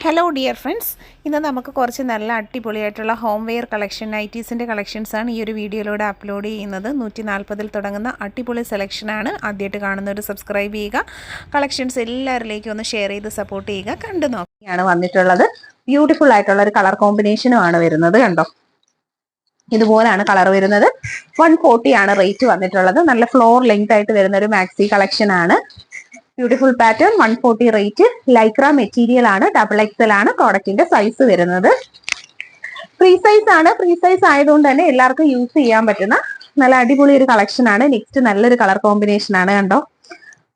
Hello dear friends, ഇന്ന് നമുക്ക് കുറച്ച് നല്ല അടിപൊളിയായിട്ടുള്ള ഹോം വെയർ കളക്ഷൻ നൈറ്റീസിൻ്റെ കളക്ഷൻസാണ് ഈ ഒരു വീഡിയോയിലൂടെ അപ്ലോഡ് ചെയ്യുന്നത്. 140 തുടങ്ങുന്ന അടിപൊളി സെലക്ഷനാണ്. ആദ്യമായിട്ട് കാണുന്നവർ സബ്സ്ക്രൈബ് ചെയ്യുക. കളക്ഷൻസ് എല്ലാവരിലേക്കും ഒന്ന് ഷെയർ ചെയ്ത് സപ്പോർട്ട് ചെയ്യുക. കണ്ടു നോക്കിയാണ് വന്നിട്ടുള്ളത്. ബ്യൂട്ടിഫുൾ ആയിട്ടുള്ള ഒരു കളർ കോമ്പിനേഷനും ആണ് വരുന്നത്. കണ്ടോ, ഇതുപോലാണ് കളർ വരുന്നത്. 140 ആണ് റേറ്റ് വന്നിട്ടുള്ളത്. നല്ല ഫ്ലോർ ലെങ്ത് ആയിട്ട് വരുന്ന ഒരു മാക്സി കളക്ഷൻ ആണ്. Beautiful pattern, 140 rate. Lycra material ആണ്, XXL ആണ് പ്രോഡക്റ്റിന്റെ സൈസ് വരുന്നത്. ഫ്രീ സൈസ് ആണ്. ഫ്രീ സൈസ് ആയതുകൊണ്ട് തന്നെ എല്ലാവർക്കും യൂസ് ചെയ്യാൻ പറ്റുന്ന നല്ല അടിപൊളി ഒരു കളക്ഷൻ ആണ്. നെക്സ്റ്റ് നല്ലൊരു കളർ കോമ്പിനേഷൻ ആണ്. കണ്ടോ,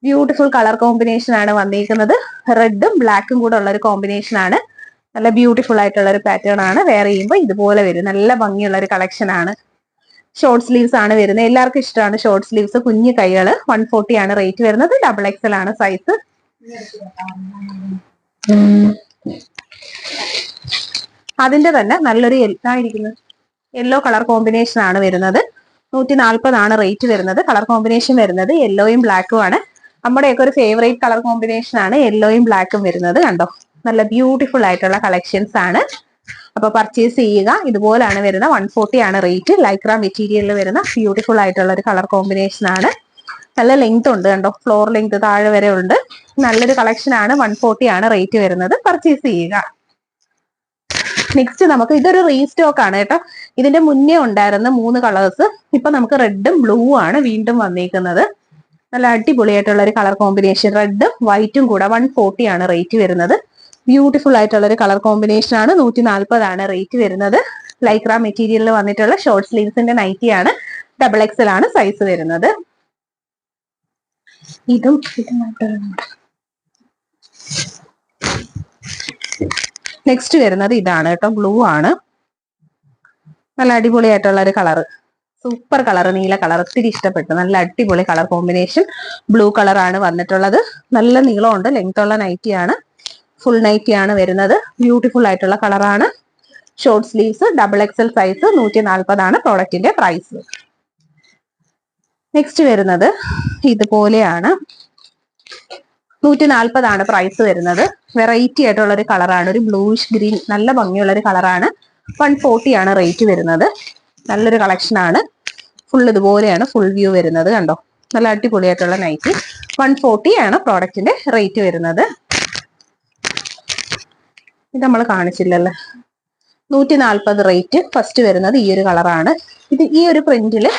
ബ്യൂട്ടിഫുൾ കളർ കോമ്പിനേഷൻ ആണ് വന്നിരിക്കുന്നത്. റെഡും ബ്ലാക്കും കൂടെ ഉള്ള ഒരു കോമ്പിനേഷൻ ആണ്. നല്ല ബ്യൂട്ടിഫുൾ ആയിട്ടുള്ള ഒരു പാറ്റേൺ ആണ്. വെയർ ചെയ്യുമ്പോൾ ഇതുപോലെ വരും. നല്ല ഭംഗിയുള്ള ഒരു കളക്ഷൻ ആണ്. ഷോർട്ട് സ്ലീവ്സ് ആണ് വരുന്നത്. എല്ലാവർക്കും ഇഷ്ടമാണ് ഷോർട്ട് സ്ലീവ്സ്. കുഞ്ഞു കൈകള്. 140 ആണ് റേറ്റ് വരുന്നത്. XXL ആണ് സൈസ്. അതിന്റെ തന്നെ നല്ലൊരു യെല്ലോ കളർ കോമ്പിനേഷൻ ആണ് വരുന്നത്. 140 ആണ് റേറ്റ് വരുന്നത്. കളർ കോമ്പിനേഷൻ വരുന്നത് യെല്ലോയും ബ്ലാക്കും ആണ്. നമ്മുടെയൊക്കെ ഒരു ഫേവറേറ്റ് കളർ കോമ്പിനേഷൻ ആണ് യെല്ലോയും ബ്ലാക്കും വരുന്നത്. കണ്ടോ, നല്ല ബ്യൂട്ടിഫുൾ ആയിട്ടുള്ള കളക്ഷൻസ് ആണ്. അപ്പൊ പർച്ചേസ് ചെയ്യുക. ഇതുപോലാണ് വരുന്ന. 140 ആണ് റേറ്റ്. ലൈക്ര മെറ്റീരിയലിൽ വരുന്ന ബ്യൂട്ടിഫുൾ ആയിട്ടുള്ള ഒരു കളർ കോമ്പിനേഷൻ ആണ്. നല്ല ലെങ്ത് ഉണ്ട്. കണ്ടോ, ഫ്ലോർ ലെങ്ത് താഴെ വരെ ഉണ്ട്. നല്ലൊരു കളക്ഷൻ ആണ്. 140 ആണ് റേറ്റ് വരുന്നത്. പർച്ചേസ് ചെയ്യുക. നെക്സ്റ്റ് നമുക്ക് ഇതൊരു റീസ്റ്റോക്ക് ആണ് കേട്ടോ. ഇതിന്റെ മുന്നേ ഉണ്ടായിരുന്ന 3 കളേഴ്സ് ഇപ്പൊ നമുക്ക് റെഡും ബ്ലൂ ആണ് വീണ്ടും വന്നിരിക്കുന്നത്. നല്ല അടിപൊളിയായിട്ടുള്ള ഒരു കളർ കോമ്പിനേഷൻ. റെഡും വൈറ്റും കൂടെ 140 ആണ് റേറ്റ് വരുന്നത്. ബ്യൂട്ടിഫുൾ ആയിട്ടുള്ള ഒരു കളർ കോമ്പിനേഷൻ ആണ്. 140 ആണ് റേറ്റ് വരുന്നത്. ലൈക്ര മെറ്റീരിയലിൽ വന്നിട്ടുള്ള ഷോർട്ട് സ്ലീവ്സിന്റെ നൈറ്റി ആണ്. XXL ആണ് സൈസ് വരുന്നത്. ഇതും നെക്സ്റ്റ് വരുന്നത് ഇതാണ് കേട്ടോ. ബ്ലൂ ആണ്. നല്ല അടിപൊളിയായിട്ടുള്ള ഒരു കളർ. സൂപ്പർ കളർ, നീല കളർ. ഒത്തിരി ഇഷ്ടപ്പെട്ടു. നല്ല അടിപൊളി കളർ കോമ്പിനേഷൻ. ബ്ലൂ കളർ ആണ് വന്നിട്ടുള്ളത്. നല്ല നീളമുണ്ട്. ലെങ്ത് ഉള്ള നൈറ്റി ആണ്. ഫുൾ നൈറ്റി ആണ് വരുന്നത്. ബ്യൂട്ടിഫുൾ ആയിട്ടുള്ള കളറാണ്. Short sleeves. XXL size. 140 ആണ് പ്രോഡക്റ്റിന്റെ പ്രൈസ്. നെക്സ്റ്റ് വരുന്നത് ഇതുപോലെയാണ്. 140 ആണ് പ്രൈസ് വരുന്നത്. വെറൈറ്റി ആയിട്ടുള്ള ഒരു കളറാണ്. ഒരു ബ്ലൂയിഷ് ഗ്രീൻ. നല്ല ഭംഗിയുള്ള ഒരു കളറാണ്. 140 ആണ് റേറ്റ് വരുന്നത്. നല്ലൊരു കളക്ഷൻ ആണ്. ഫുൾ ഇതുപോലെയാണ് ഫുൾ വ്യൂ വരുന്നത്. കണ്ടോ, നല്ല അടിപൊളിയായിട്ടുള്ള നൈറ്റി. 140 ആണ് പ്രോഡക്റ്റിന്റെ റേറ്റ് വരുന്നത്. ഇത് നമ്മൾ കാണിച്ചില്ലല്ലേ. 140 റേറ്റ്. ഫസ്റ്റ് വരുന്നത് ഈ ഒരു കളറാണ്. ഈ ഒരു പ്രിന്റില്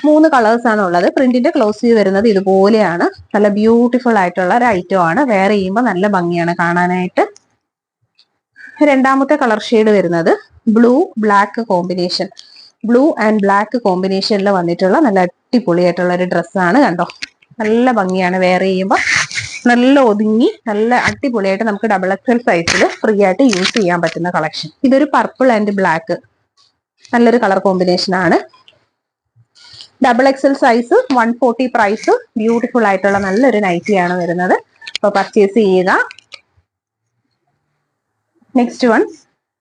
3 കളേഴ്സ് ആണ് ഉള്ളത്. പ്രിന്റിന്റെ ക്ലോസ് വ്യൂ വരുന്നത് ഇതുപോലെയാണ്. നല്ല ബ്യൂട്ടിഫുൾ ആയിട്ടുള്ള ഒരു ഐറ്റം ആണ്. വെയർ ചെയ്യുമ്പോൾ നല്ല ഭംഗിയാണ് കാണാനായിട്ട്. രണ്ടാമത്തെ കളർ ഷെയ്ഡ് വരുന്നത് blue black combination. Blue and black കോമ്പിനേഷനിൽ വന്നിട്ടുള്ള നല്ല അടിപൊളിയായിട്ടുള്ള ഒരു ഡ്രസ്സാണ്. കണ്ടോ, നല്ല ഭംഗിയാണ് വെയർ ചെയ്യുമ്പോൾ. നല്ല ഒതുങ്ങി നല്ല അടിപൊളിയായിട്ട് നമുക്ക് XXL സൈസിൽ ഫ്രീ ആയിട്ട് യൂസ് ചെയ്യാൻ പറ്റുന്ന കളക്ഷൻ. ഇതൊരു പർപ്പിൾ ആൻഡ് ബ്ലാക്ക്. നല്ലൊരു കളർ കോമ്പിനേഷൻ ആണ്. XXL size. 140 പ്രൈസ്. ബ്യൂട്ടിഫുൾ ആയിട്ടുള്ള നല്ലൊരു നൈറ്റിയാണ് വരുന്നത്. അപ്പൊ പർച്ചേസ് ചെയ്യുക. നെക്സ്റ്റ് വൺ,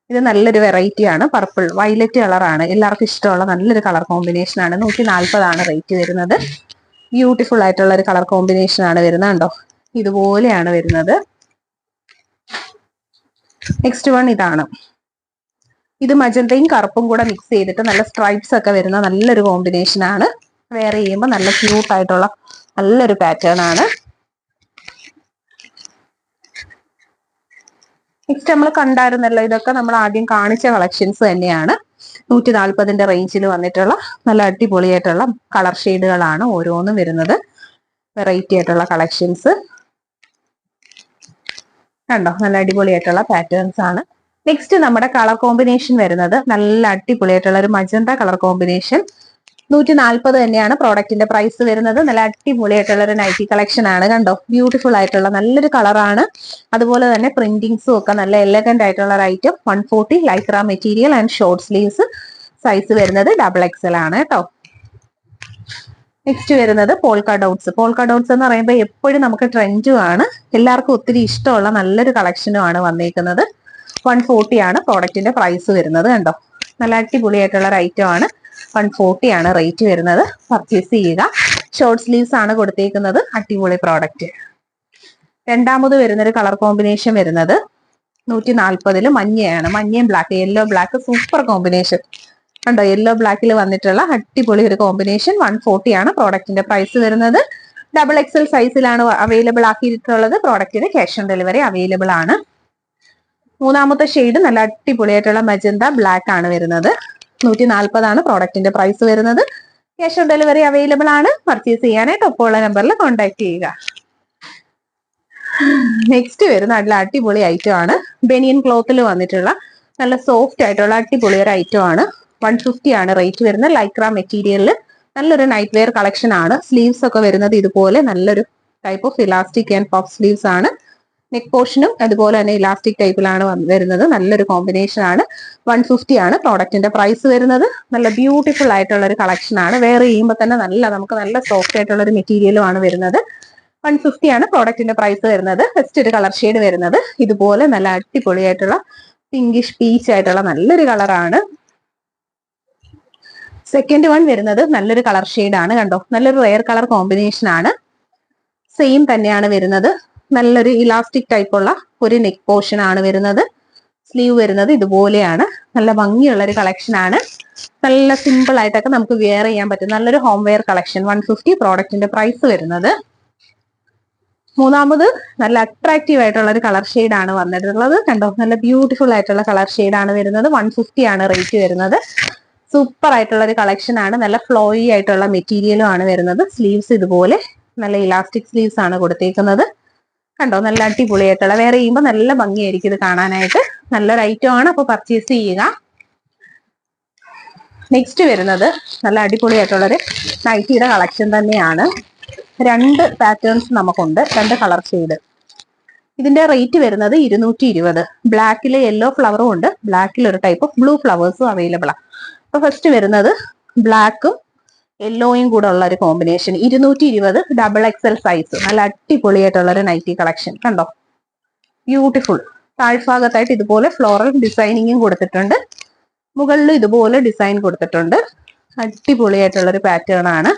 ഇത് നല്ലൊരു വെറൈറ്റി ആണ്. പർപ്പിൾ വയലറ്റ് കളറാണ്. എല്ലാവർക്കും ഇഷ്ടമുള്ള നല്ലൊരു കളർ കോമ്പിനേഷൻ ആണ്. 140 ആണ് റേറ്റ് വരുന്നത്. ബ്യൂട്ടിഫുൾ ആയിട്ടുള്ള ഒരു കളർ കോമ്പിനേഷൻ ആണ് വരുന്നത്. കണ്ടോ, ഇതുപോലെയാണ് വരുന്നത്. നെക്സ്റ്റ് വൺ ഇതാണ്. ഇത് മജന്തയും കറുപ്പും കൂടെ മിക്സ് ചെയ്തിട്ട് നല്ല സ്ട്രൈപ്സ് ഒക്കെ വരുന്ന നല്ലൊരു കോമ്പിനേഷൻ ആണ്. വെയർ ചെയ്യുമ്പോൾ നല്ല ക്യൂട്ട് ആയിട്ടുള്ള നല്ലൊരു പാറ്റേൺ ആണ്. നെക്സ്റ്റ് നമ്മൾ കണ്ടായിരുന്നല്ലോ, ഇതൊക്കെ നമ്മൾ ആദ്യം കാണിച്ച കളക്ഷൻസ് തന്നെയാണ്. 140 റേഞ്ചിൽ വന്നിട്ടുള്ള നല്ല അടിപൊളിയായിട്ടുള്ള കളർ ഷെയ്ഡുകളാണ് ഓരോന്നും വരുന്നത്. വെറൈറ്റി ആയിട്ടുള്ള കളക്ഷൻസ്. കണ്ടോ, നല്ല അടിപൊളിയായിട്ടുള്ള പാറ്റേൺസ് ആണ്. നെക്സ്റ്റ് നമ്മുടെ കളർ കോമ്പിനേഷൻ വരുന്നത് നല്ല അടിപൊളിയായിട്ടുള്ള ഒരു മജന്ത കളർ കോമ്പിനേഷൻ. 140 തന്നെയാണ് പ്രോഡക്റ്റിന്റെ പ്രൈസ് വരുന്നത്. നല്ല അടിപൊളിയായിട്ടുള്ള ഒരു നൈറ്റി കളക്ഷൻ ആണ്. കണ്ടോ, ബ്യൂട്ടിഫുൾ ആയിട്ടുള്ള നല്ലൊരു കളറാണ്. അതുപോലെ തന്നെ പ്രിന്റിങ്സും ഒക്കെ നല്ല എലഗന്റ് ആയിട്ടുള്ള ഒരു item. 140 Lycra material and short sleeves. Size വരുന്നത് XXL ആണ് കേട്ടോ. നെക്സ്റ്റ് വരുന്നത് പോൾക്ക ഡോട്ട്സ്. പോൾക്ക ഡോട്ട്സ് എന്ന് പറയുമ്പോൾ എപ്പോഴും നമുക്ക് ട്രെൻഡും ആണ്. എല്ലാവർക്കും ഒത്തിരി ഇഷ്ടമുള്ള നല്ലൊരു കളക്ഷനും ആണ് വന്നേക്കുന്നത്. 140 ആണ് പ്രോഡക്റ്റിന്റെ പ്രൈസ് വരുന്നത്. കണ്ടോ, നല്ല അടിപൊളിയായിട്ടുള്ള ഒരു ഐറ്റം ആണ്. 140 ആണ് റേറ്റ് വരുന്നത്. പർച്ചേസ് ചെയ്യുക. ഷോർട്ട് സ്ലീവ്സ് ആണ് കൊടുത്തേക്കുന്നത്. അടിപൊളി പ്രോഡക്റ്റ്. രണ്ടാമത് വരുന്നൊരു കളർ കോമ്പിനേഷൻ വരുന്നത് 140 മഞ്ഞയാണ്, മഞ്ഞയും black, yellow black super combination കണ്ടോ. യെല്ലോ ബ്ലാക്കിൽ വന്നിട്ടുള്ള അടിപൊളി ഒരു കോമ്പിനേഷൻ. 140 ആണ് പ്രോഡക്റ്റിന്റെ പ്രൈസ് വരുന്നത്. XXL സൈസിലാണ് അവൈലബിൾ ആക്കിയിട്ടുള്ളത്. പ്രോഡക്റ്റിന് ക്യാഷ് ഓൺ ഡെലിവറി അവൈലബിൾ ആണ്. മൂന്നാമത്തെ ഷെയ്ഡ് നല്ല അടിപൊളിയായിട്ടുള്ള മജന്ത ബ്ലാക്ക് ആണ് വരുന്നത്. 140 ആണ് പ്രോഡക്റ്റിന്റെ പ്രൈസ് വരുന്നത്. ക്യാഷ് ഓൺ ഡെലിവറി അവൈലബിൾ ആണ്. പർച്ചേസ് ചെയ്യാനായിട്ട് ഒപ്പമുള്ള നമ്പറിൽ കോൺടാക്ട് ചെയ്യുക. നെക്സ്റ്റ് വരുന്ന നല്ല അടിപൊളി ഐറ്റം ആണ്. ബനിയൻ ക്ലോത്തിൽ വന്നിട്ടുള്ള നല്ല സോഫ്റ്റ് ആയിട്ടുള്ള അടിപൊളി ഒരു ഐറ്റം ആണ്. 150 ആണ് റേറ്റ് വരുന്നത്. ലൈക്ര മെറ്റീരിയലിൽ നല്ലൊരു നൈറ്റ് വെയർ കളക്ഷൻ ആണ്. സ്ലീവ്സ് ഒക്കെ വരുന്നത് ഇതുപോലെ നല്ലൊരു type of elastic and puff sleeves ആണ്. നെക്ക് പോർഷനും അതുപോലെ തന്നെ ഇലാസ്റ്റിക് ടൈപ്പിലാണ് വരുന്നത്. നല്ലൊരു കോമ്പിനേഷൻ ആണ്. 150 ആണ് പ്രോഡക്റ്റിന്റെ പ്രൈസ് വരുന്നത്. നല്ല ബ്യൂട്ടിഫുൾ ആയിട്ടുള്ള ഒരു കളക്ഷൻ ആണ്. വെയർ ചെയ്യുമ്പോൾ തന്നെ നമുക്ക് നല്ല സോഫ്റ്റ് ആയിട്ടുള്ള ഒരു മെറ്റീരിയലും ആണ് വരുന്നത്. 150 ആണ് പ്രോഡക്റ്റിന്റെ പ്രൈസ് വരുന്നത്. ഫസ്റ്റ് ഒരു കളർ ഷെയ്ഡ് വരുന്നത് ഇതുപോലെ നല്ല അടിപൊളിയായിട്ടുള്ള പിങ്കിഷ് പീച്ച് ആയിട്ടുള്ള നല്ലൊരു കളറാണ്. സെക്കൻഡ് വൺ വരുന്നത് നല്ലൊരു കളർ ഷെയ്ഡാണ്. കണ്ടോ, നല്ലൊരു റെയർ കളർ കോമ്പിനേഷൻ ആണ്. സെയിം തന്നെയാണ് വരുന്നത്. നല്ലൊരു ഇലാസ്റ്റിക് ടൈപ്പുള്ള ഒരു നെക്ക് പോർഷൻ ആണ് വരുന്നത്. സ്ലീവ് വരുന്നത് ഇതുപോലെയാണ്. നല്ല ഭംഗിയുള്ള ഒരു കളക്ഷൻ ആണ്. നല്ല സിമ്പിൾ ആയിട്ടൊക്കെ നമുക്ക് വെയർ ചെയ്യാൻ പറ്റും നല്ലൊരു ഹോം വെയർ കളക്ഷൻ. 150 പ്രോഡക്റ്റിന്റെ പ്രൈസ് വരുന്നത്. മൂന്നാമത് നല്ല അട്രാക്റ്റീവ് ആയിട്ടുള്ള ഒരു കളർ ഷെയ്ഡാണ് വന്നിട്ടുള്ളത്. കണ്ടോ, നല്ല ബ്യൂട്ടിഫുൾ ആയിട്ടുള്ള കളർ ഷെയ്ഡാണ് വരുന്നത്. 150 ആണ് റേറ്റ് വരുന്നത്. സൂപ്പർ ആയിട്ടുള്ള ഒരു കളക്ഷൻ ആണ്. നല്ല ഫ്ലോയി ആയിട്ടുള്ള മെറ്റീരിയലും ആണ് വരുന്നത്. സ്ലീവ്സ് ഇതുപോലെ നല്ല ഇലാസ്റ്റിക് സ്ലീവ്സ് ആണ് കൊടുത്തേക്കുന്നത്. കണ്ടോ, നല്ല അടിപൊളിയായിട്ടുള്ള വെയർ ചെയ്യുമ്പോൾ നല്ല ഭംഗിയായിരിക്കും ഇത് കാണാനായിട്ട്. നല്ലൊരു ഐറ്റം ആണ്. അപ്പോൾ പർച്ചേസ് ചെയ്യുക. നെക്സ്റ്റ് വരുന്നത് നല്ല അടിപൊളിയായിട്ടുള്ളൊരു നൈറ്റിയുടെ കളക്ഷൻ തന്നെയാണ്. 2 പാറ്റേൺസ് നമുക്കുണ്ട്, 2 കളർ ഷെയ്ഡ്. ഇതിന്റെ റേറ്റ് വരുന്നത് 220. ബ്ലാക്കിൽ യെല്ലോ ഫ്ലവറും ഉണ്ട്, ബ്ലാക്കിൽ ഒരു ടൈപ്പ് ഓഫ് ബ്ലൂ ഫ്ലവേഴ്സും അവൈലബിൾ ആണ്. അപ്പൊ ഫസ്റ്റ് വരുന്നത് ബ്ലാക്കും യെല്ലോയും കൂടെ ഉള്ള ഒരു കോമ്പിനേഷൻ. 220 XXL size. നല്ല അടിപൊളിയായിട്ടുള്ള ഒരു നൈറ്റി കളക്ഷൻ. കണ്ടോ, ബ്യൂട്ടിഫുൾ. താഴ്ഭാഗത്തായിട്ട് ഇതുപോലെ ഫ്ലോറൽ ഡിസൈനിങ്ങും കൊടുത്തിട്ടുണ്ട്. മുകളിലും ഇതുപോലെ ഡിസൈൻ കൊടുത്തിട്ടുണ്ട്. അടിപൊളിയായിട്ടുള്ള ഒരു പാറ്റേൺ ആണ്.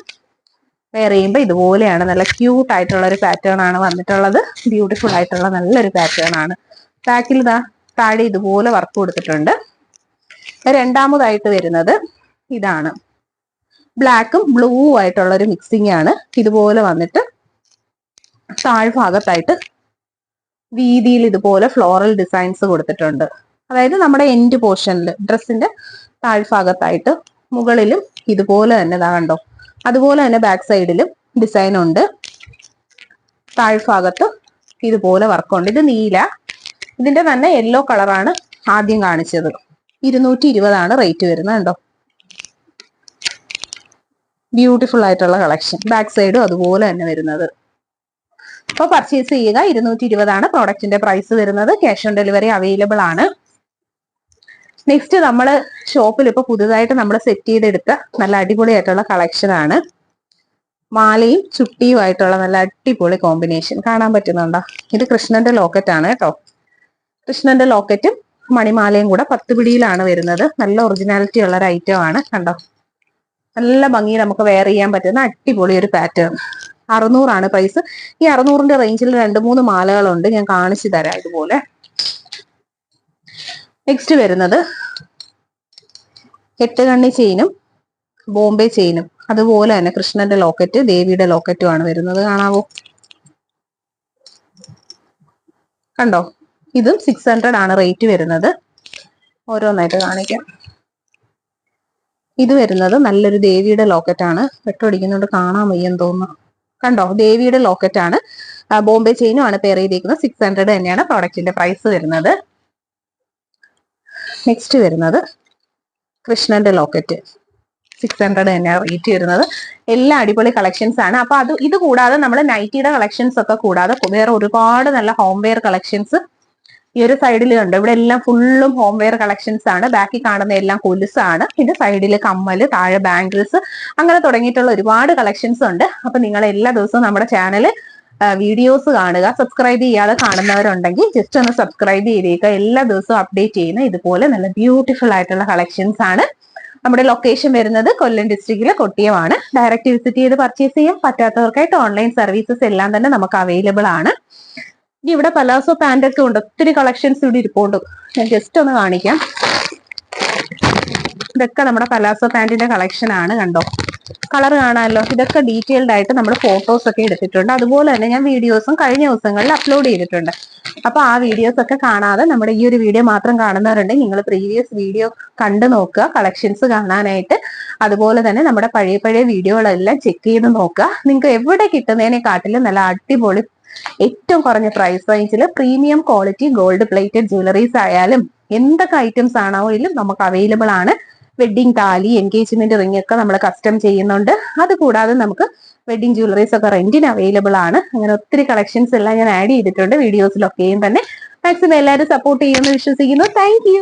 വെയർ ചെയ്യുമ്പോൾ ഇതുപോലെയാണ്. നല്ല ക്യൂട്ട് ആയിട്ടുള്ള ഒരു പാറ്റേൺ ആണ് വന്നിട്ടുള്ളത്. ബ്യൂട്ടിഫുൾ ആയിട്ടുള്ള നല്ലൊരു പാറ്റേൺ ആണ്. ബാക്കിൽ താഴെ ഇതുപോലെ വർക്ക് കൊടുത്തിട്ടുണ്ട്. രണ്ടാമതായിട്ട് വരുന്നത് ഇതാണ്. ബ്ലാക്കും ബ്ലൂ ആയിട്ടുള്ള ഒരു മിക്സിംഗ് ആണ്. ഇതുപോലെ വന്നിട്ട് താഴ്ഭാഗത്തായിട്ട് വീതിയിൽ ഇതുപോലെ ഫ്ലോറൽ ഡിസൈൻസ് കൊടുത്തിട്ടുണ്ട്. അതായത് നമ്മുടെ എൻഡ് പോർഷനിൽ ഡ്രസ്സിന്റെ താഴ്ഭാഗത്തായിട്ട് മുകളിലും ഇതുപോലെ തന്നെ കണ്ടോ, അതുപോലെ തന്നെ ബാക്ക് സൈഡിലും ഡിസൈൻ ഉണ്ട്. താഴ്ഭാഗത്ത് ഇതുപോലെ വർക്കുണ്ട്. ഇത് നീല. ഇതിന്റെ തന്നെ യെല്ലോ കളറാണ് ആദ്യം കാണിച്ചത്. 220 ആണ് റേറ്റ് വരുന്നത്. കണ്ടോ, ബ്യൂട്ടിഫുൾ ആയിട്ടുള്ള കളക്ഷൻ. ബാക്ക് സൈഡും അതുപോലെ തന്നെ വരുന്നത്. അപ്പോൾ പർച്ചേസ് ചെയ്യുക. 220 ആണ് പ്രോഡക്റ്റിന്റെ പ്രൈസ് വരുന്നത്. ക്യാഷ് ഓൺ ഡെലിവറി അവൈലബിൾ ആണ്. നെക്സ്റ്റ് നമ്മൾ ഷോപ്പിൽ ഇപ്പൊ പുതുതായിട്ട് നമ്മൾ സെറ്റ് ചെയ്തെടുത്ത നല്ല അടിപൊളിയായിട്ടുള്ള കളക്ഷൻ ആണ്. മാലയും ചുട്ടിയും ആയിട്ടുള്ള നല്ല അടിപൊളി കോമ്പിനേഷൻ കാണാൻ പറ്റുന്നുണ്ടോ? ഇത് കൃഷ്ണന്റെ ലോക്കറ്റ് ആണ് കേട്ടോ. കൃഷ്ണന്റെ ലോക്കറ്റും മണിമാലയും കൂടെ 10 പിടിയിലാണ് വരുന്നത്. നല്ല ഒറിജിനാലിറ്റി ഉള്ള ഒരു ഐറ്റം ആണ്. കണ്ടോ, നല്ല ഭംഗി നമുക്ക് വെയർ ചെയ്യാൻ പറ്റുന്ന അടിപൊളി ഒരു പാറ്റേൺ. 600 ആണ് പ്രൈസ്. ഈ 600ന്റെ റേഞ്ചിൽ 2-3 മാലകളുണ്ട്, ഞാൻ കാണിച്ചു തരാം ഇതുപോലെ. നെക്സ്റ്റ് വരുന്നത് 8 കണ്ണി ചെയിനും ബോംബെ ചെയിനും അതുപോലെ തന്നെ കൃഷ്ണന്റെ ലോക്കറ്റ് ദേവിയുടെ ലോക്കറ്റും ആണ് വരുന്നത്. കാണാവോ? കണ്ടോ, ഇതും 600 ആണ് റേറ്റ് വരുന്നത്. ഓരോന്നായിട്ട് കാണിക്കാം. ഇത് വരുന്നത് നല്ലൊരു ദേവിയുടെ ലോക്കറ്റ് ആണ്. പെട്ടടിക്കുന്നുണ്ട്, കാണാൻ വയ്യെന്ന് തോന്നുന്നു. കണ്ടോ, ദേവിയുടെ ലോക്കറ്റ് ആണ്. ബോംബെ ചെയിനും ആണ് പെയർ ചെയ്തിരിക്കുന്നത്. 600 തന്നെയാണ് പ്രോഡക്റ്റിന്റെ പ്രൈസ് വരുന്നത്. നെക്സ്റ്റ് വരുന്നത് കൃഷ്ണന്റെ ലോക്കറ്റ്. 600 തന്നെയാണ് റേറ്റ് വരുന്നത്. എല്ലാ അടിപൊളി കളക്ഷൻസ് ആണ്. അപ്പൊ ഇത് കൂടാതെ നമ്മൾ നൈറ്റിയുടെ കളക്ഷൻസ് ഒക്കെ കൂടാതെ വേറെ ഒരുപാട് നല്ല ഹോം വെയർ കളക്ഷൻസ് ഈ ഒരു സൈഡിൽ ഉണ്ട്. ഇവിടെ എല്ലാം ഫുള്ളും ഹോം വെയർ കളക്ഷൻസ് ആണ്. ബാക്കിൽ കാണുന്ന എല്ലാം കൊലുസാണ്. ഇത് സൈഡിൽ കമ്മല്, താഴെ ബാംഗിൾസ്, അങ്ങനെ തുടങ്ങിയിട്ടുള്ള ഒരുപാട് കളക്ഷൻസ് ഉണ്ട്. അപ്പൊ നിങ്ങൾ എല്ലാ ദിവസവും നമ്മുടെ ചാനല് വീഡിയോസ് കാണുക. സബ്സ്ക്രൈബ് ചെയ്യാതെ കാണുന്നവരുണ്ടെങ്കിൽ ജസ്റ്റ് ഒന്ന് സബ്സ്ക്രൈബ് ചെയ്തേക്കുക. എല്ലാ ദിവസവും അപ്ഡേറ്റ് ചെയ്യുന്ന ഇതുപോലെ നല്ല ബ്യൂട്ടിഫുൾ ആയിട്ടുള്ള കളക്ഷൻസ് ആണ്. നമ്മുടെ ലൊക്കേഷൻ വരുന്നത് കൊല്ലം ഡിസ്ട്രിക്റ്റിലെ കൊട്ടിയമാണ്. ഡയറക്റ്റ് വിസിറ്റ് ചെയ്ത് പർച്ചേസ് ചെയ്യാം. പറ്റാത്തവർക്കായിട്ട് ഓൺലൈൻ സർവീസസ് എല്ലാം തന്നെ നമുക്ക് അവൈലബിൾ ആണ്. ഇനി ഇവിടെ പലാസോ പാന്റ് ഒക്കെ ഉണ്ട്, ഒത്തിരി കളക്ഷൻസ് ഇവിടെ ഇരിപ്പുണ്ട്. ഞാൻ ജസ്റ്റ് ഒന്ന് കാണിക്കാം. ഇതൊക്കെ നമ്മുടെ പലാസോ പാന്റിന്റെ കളക്ഷൻ ആണ്, കണ്ടോ, കളർ കാണാമല്ലോ. ഇതൊക്കെ ഡീറ്റെയിൽഡ് ആയിട്ട് നമ്മൾ ഫോട്ടോസ് ഒക്കെ എടുത്തിട്ടുണ്ട്. അതുപോലെ തന്നെ ഞാൻ വീഡിയോസും കഴിഞ്ഞ ദിവസങ്ങളിൽ അപ്ലോഡ് ചെയ്തിട്ടുണ്ട്. അപ്പൊ ആ വീഡിയോസ് ഒക്കെ കാണാതെ നമ്മുടെ ഈ ഒരു വീഡിയോ മാത്രം കാണുന്നവരുണ്ടെങ്കിൽ നിങ്ങൾ പ്രീവിയസ് വീഡിയോ കണ്ടു നോക്കുക കളക്ഷൻസ് കാണാനായിട്ട്. അതുപോലെ തന്നെ നമ്മുടെ പഴയ വീഡിയോകളെല്ലാം ചെക്ക് ചെയ്ത് നോക്കുക. നിങ്ങൾക്ക് എവിടെ കിട്ടുന്നതിനെക്കാട്ടിലും നല്ല അടിപൊളി ഏറ്റവും കുറഞ്ഞ പ്രൈസ് റേഞ്ചിൽ premium quality gold plated jewelleries ആയാലും എന്തൊക്കെ ഐറ്റംസ് ആണെങ്കിലും നമുക്ക് അവൈലബിൾ ആണ്. വെഡിങ് താലി, എൻഗേജ്മെന്റ് റിംഗ് ഒക്കെ നമ്മൾ കസ്റ്റം ചെയ്യുന്നുണ്ട്. അതുകൂടാതെ നമുക്ക് വെഡിങ് ജ്വല്ലറീസ് ഒക്കെ റെന്റിന് അവൈലബിൾ ആണ്. അങ്ങനെ ഒത്തിരി കളക്ഷൻസ് എല്ലാം ഞാൻ ആഡ് ചെയ്തിട്ടുണ്ട് വീഡിയോസിലൊക്കെയും തന്നെ. മാക്സിമം എല്ലാവരും സപ്പോർട്ട് ചെയ്യുമെന്ന് വിശ്വസിക്കുന്നു. Thank you.